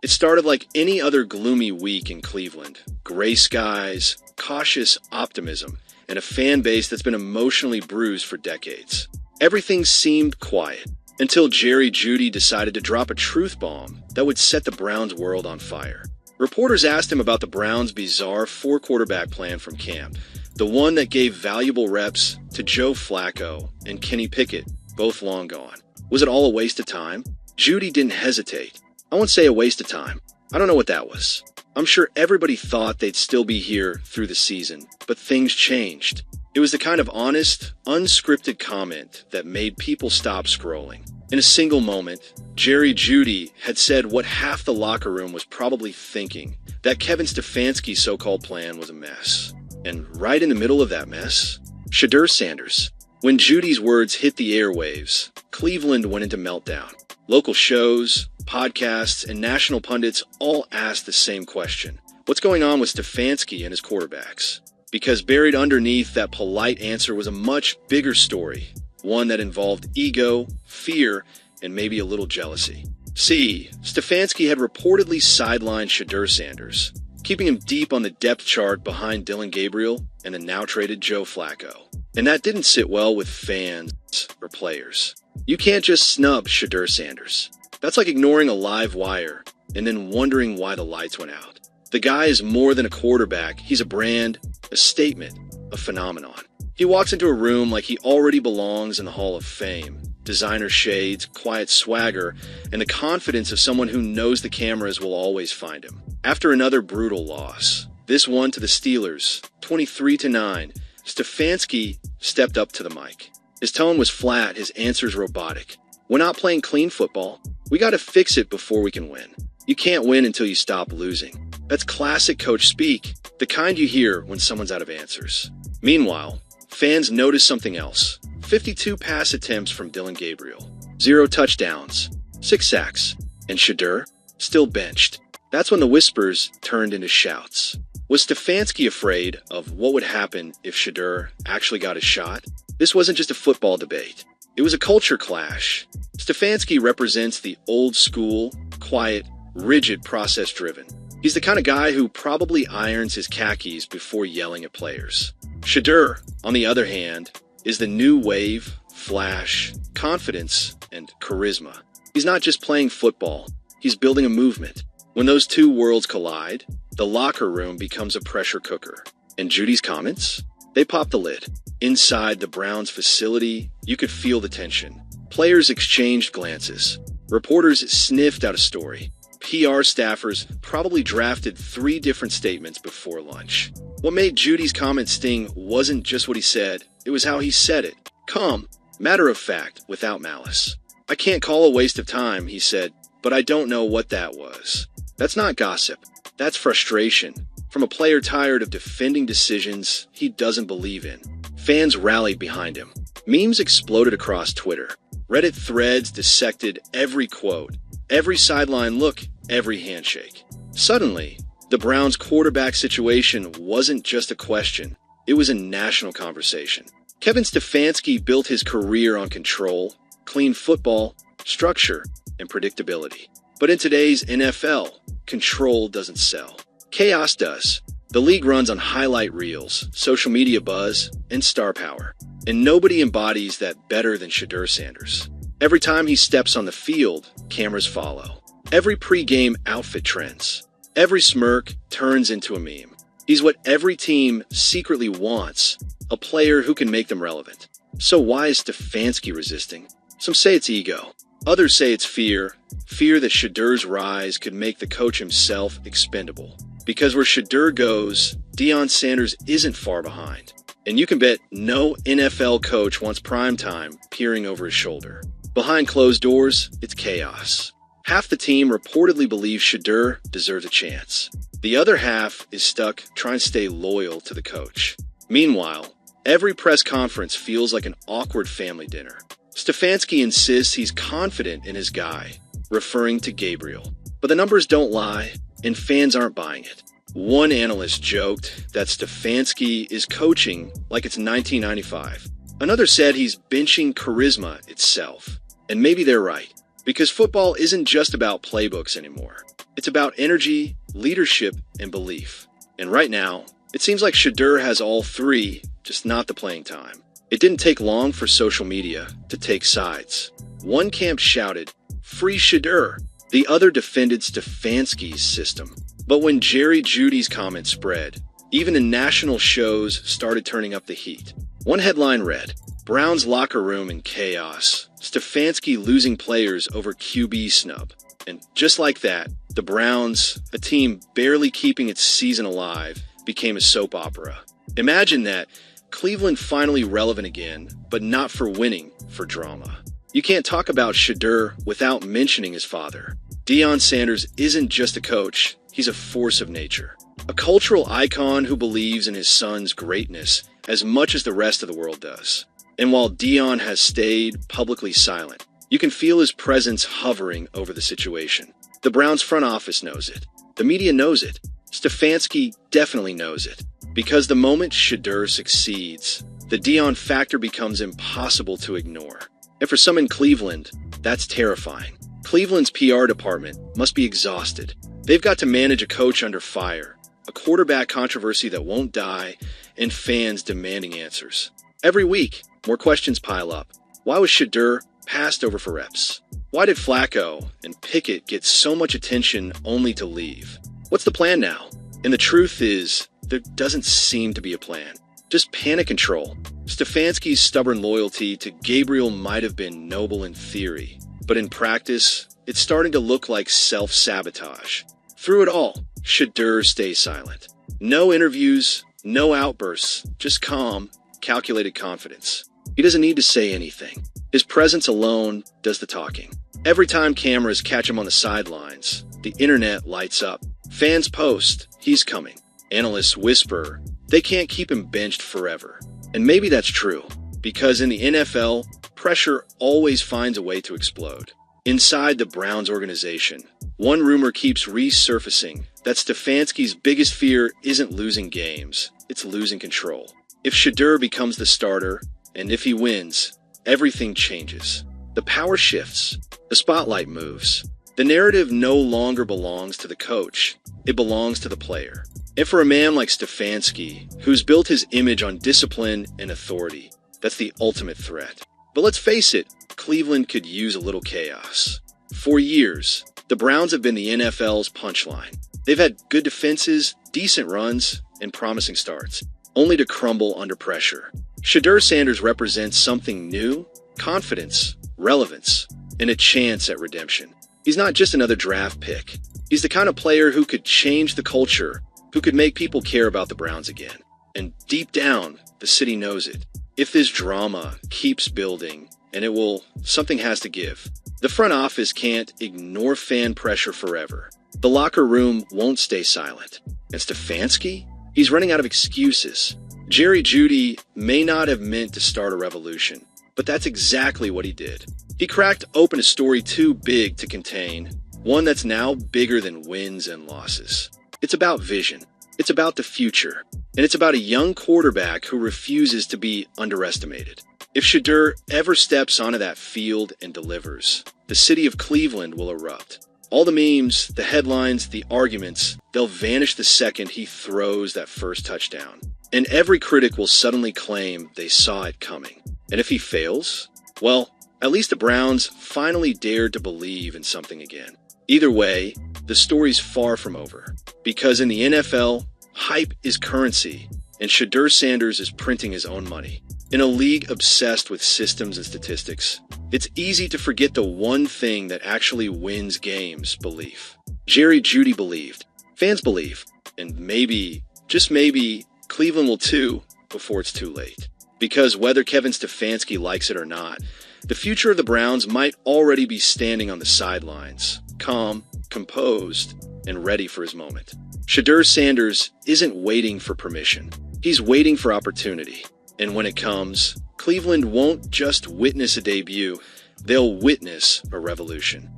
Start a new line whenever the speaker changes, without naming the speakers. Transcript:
It started like any other gloomy week in Cleveland. Gray skies, cautious optimism, and a fan base that's been emotionally bruised for decades. Everything seemed quiet until Jeudy decided to drop a truth bomb that would set the Browns' world on fire. Reporters asked him about the Browns' bizarre four-quarterback plan from camp, the one that gave valuable reps to Joe Flacco and Kenny Pickett, both long gone. Was it all a waste of time? Jeudy didn't hesitate. I won't say a waste of time. I don't know what that was. I'm sure everybody thought they'd still be here through the season, but things changed. It was the kind of honest, unscripted comment that made people stop scrolling. In a single moment, Jeudy had said what half the locker room was probably thinking, that Kevin Stefanski's so-called plan was a mess. And right in the middle of that mess, Shedeur Sanders. When Jeudy's words hit the airwaves, Cleveland went into meltdown. Local shows, podcasts, and national pundits all asked the same question. What's going on with Stefanski and his quarterbacks? Because buried underneath that polite answer was a much bigger story, one that involved ego, fear, and maybe a little jealousy. See, Stefanski had reportedly sidelined Shedeur Sanders, keeping him deep on the depth chart behind Dillon Gabriel and the now-traded Joe Flacco. And that didn't sit well with fans or players. You can't just snub Shedeur Sanders. That's like ignoring a live wire and then wondering why the lights went out. The guy is more than a quarterback. He's a brand, a statement, a phenomenon. He walks into a room like he already belongs in the Hall of Fame. Designer shades, quiet swagger, and the confidence of someone who knows the cameras will always find him. After another brutal loss, this one to the Steelers, 23-9, Stefanski stepped up to the mic. His tone was flat, his answers robotic. We're not playing clean football. We got to fix it before we can win. You can't win until you stop losing. That's classic coach speak, the kind you hear when someone's out of answers. Meanwhile, fans noticed something else. 52 pass attempts from Dillon Gabriel, 0 touchdowns, 6 sacks, and Shedeur still benched. That's when the whispers turned into shouts. Was Stefanski afraid of what would happen if Shedeur actually got a shot? This wasn't just a football debate. It was a culture clash. Stefanski represents the old school, quiet, rigid, process-driven. He's the kind of guy who probably irons his khakis before yelling at players. Shedeur, on the other hand, is the new wave, flash, confidence, and charisma. He's not just playing football. He's building a movement. When those two worlds collide, the locker room becomes a pressure cooker. And Jeudy's comments? They popped the lid. Inside the Browns facility, you could feel the tension. Players exchanged glances. Reporters sniffed out a story. PR staffers probably drafted 3 different statements before lunch. What made Jeudy's comment sting wasn't just what he said, it was how he said it. Calm, matter of fact, without malice. I can't call a waste of time, he said, but I don't know what that was. That's not gossip. That's frustration. From a player tired of defending decisions he doesn't believe in. Fans rallied behind him. Memes exploded across Twitter. Reddit threads dissected every quote, every sideline look, every handshake. Suddenly, the Browns' quarterback situation wasn't just a question. It was a national conversation. Kevin Stefanski built his career on control, clean football, structure, and predictability. But in today's NFL, control doesn't sell. Chaos does. The league runs on highlight reels, social media buzz, and star power. And nobody embodies that better than Shedeur Sanders. Every time he steps on the field, cameras follow. Every pre-game outfit trends. Every smirk turns into a meme. He's what every team secretly wants, a player who can make them relevant. So why is Stefanski resisting? Some say it's ego. Others say it's fear. Fear that Shedeur's rise could make the coach himself expendable. Because where Shedeur goes, Deion Sanders isn't far behind. And you can bet no NFL coach wants primetime peering over his shoulder. Behind closed doors, it's chaos. Half the team reportedly believes Shedeur deserves a chance. The other half is stuck trying to stay loyal to the coach. Meanwhile, every press conference feels like an awkward family dinner. Stefanski insists he's confident in his guy, referring to Gabriel. But the numbers don't lie, and fans aren't buying it. One analyst joked that Stefanski is coaching like it's 1995. Another said he's benching charisma itself. And maybe they're right, because football isn't just about playbooks anymore. It's about energy, leadership, and belief. And right now, it seems like Shedeur has all three, just not the playing time. It didn't take long for social media to take sides. One camp shouted, "Free Shedeur." The other defended Stefanski's system. But when Jeudy's comment spread, even the national shows started turning up the heat. One headline read, "Browns locker room in chaos. Stefanski losing players over QB snub." And just like that, the Browns, a team barely keeping its season alive, became a soap opera. Imagine that, Cleveland finally relevant again, but not for winning, for drama. You can't talk about Shedeur without mentioning his father. Deion Sanders isn't just a coach, he's a force of nature. A cultural icon who believes in his son's greatness as much as the rest of the world does. And while Deion has stayed publicly silent, you can feel his presence hovering over the situation. The Browns front office knows it. The media knows it. Stefanski definitely knows it. Because the moment Shedeur succeeds, the Deion factor becomes impossible to ignore. And for some in Cleveland, that's terrifying. Cleveland's PR department must be exhausted. They've got to manage a coach under fire, a quarterback controversy that won't die, and fans demanding answers. Every week, more questions pile up. Why was Shedeur passed over for reps? Why did Flacco and Pickett get so much attention only to leave? What's the plan now? And the truth is, there doesn't seem to be a plan. Just panic control. Stefanski's stubborn loyalty to Gabriel might have been noble in theory, but in practice, it's starting to look like self-sabotage. Through it all, Shedeur stays silent. No interviews, no outbursts, just calm, calculated confidence. He doesn't need to say anything. His presence alone does the talking. Every time cameras catch him on the sidelines, the internet lights up. Fans post, "He's coming." Analysts whisper, they can't keep him benched forever. And maybe that's true, because in the NFL, pressure always finds a way to explode. Inside the Browns organization, one rumor keeps resurfacing that Stefanski's biggest fear isn't losing games, it's losing control. If Shedeur becomes the starter, and if he wins, everything changes. The power shifts, the spotlight moves. The narrative no longer belongs to the coach, it belongs to the player. And for a man like Stefanski, who's built his image on discipline and authority, that's the ultimate threat. But let's face it, Cleveland could use a little chaos. For years, the Browns have been the NFL's punchline. They've had good defenses, decent runs, and promising starts, only to crumble under pressure. Shedeur Sanders represents something new, confidence, relevance, and a chance at redemption. He's not just another draft pick. He's the kind of player who could change the culture, who could make people care about the Browns again. And deep down, the city knows it. If this drama keeps building, and it will, something has to give. The front office can't ignore fan pressure forever. The locker room won't stay silent. And Stefanski? He's running out of excuses. Jeudy may not have meant to start a revolution, but that's exactly what he did. He cracked open a story too big to contain, one that's now bigger than wins and losses. It's about vision. It's about the future. And it's about a young quarterback who refuses to be underestimated. If Shedeur ever steps onto that field and delivers, the city of Cleveland will erupt. All the memes, the headlines, the arguments, they'll vanish the second he throws that first touchdown. And every critic will suddenly claim they saw it coming. And if he fails, well, at least the Browns finally dared to believe in something again. Either way, the story's far from over. Because in the NFL, hype is currency, and Shedeur Sanders is printing his own money. In a league obsessed with systems and statistics, it's easy to forget the one thing that actually wins games: belief. Jeudy believed, fans believe, and maybe, just maybe, Cleveland will too before it's too late. Because whether Kevin Stefanski likes it or not, the future of the Browns might already be standing on the sidelines, calm, composed, and ready for his moment. Shedeur Sanders isn't waiting for permission. He's waiting for opportunity. And when it comes, Cleveland won't just witness a debut, they'll witness a revolution.